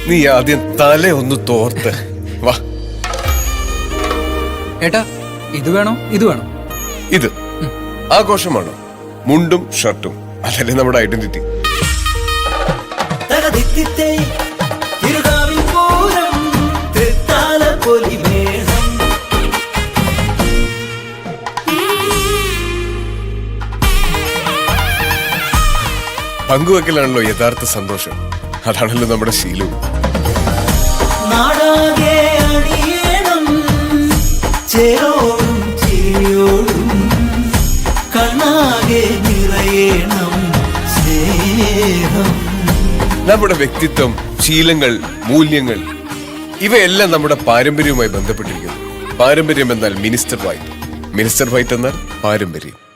നീ ആദ്യം തല ഒന്ന് തോർത്ത് വാ. ഏട്ടാ ഇത് വേണോ ഇത് വേണോ? ഇത് ആഘോഷമാണോ? മുണ്ടും ഷർട്ടും അതല്ലേ നമ്മുടെ ഐഡന്റിറ്റി. പങ്കുവെക്കലാണല്ലോ യഥാർത്ഥ സന്തോഷം. അതാണല്ലോ നമ്മുടെ ശീലവും. നമ്മുടെ വ്യക്തിത്വം, ശീലങ്ങൾ, മൂല്യങ്ങൾ ഇവയെല്ലാം നമ്മുടെ പാരമ്പര്യവുമായി ബന്ധപ്പെട്ടിരിക്കുന്നു. പാരമ്പര്യം എന്നാൽ മിനിസ്റ്റർ വൈറ്റ്, മിനിസ്റ്റർ വൈറ്റ് എന്നാൽ പാരമ്പര്യം.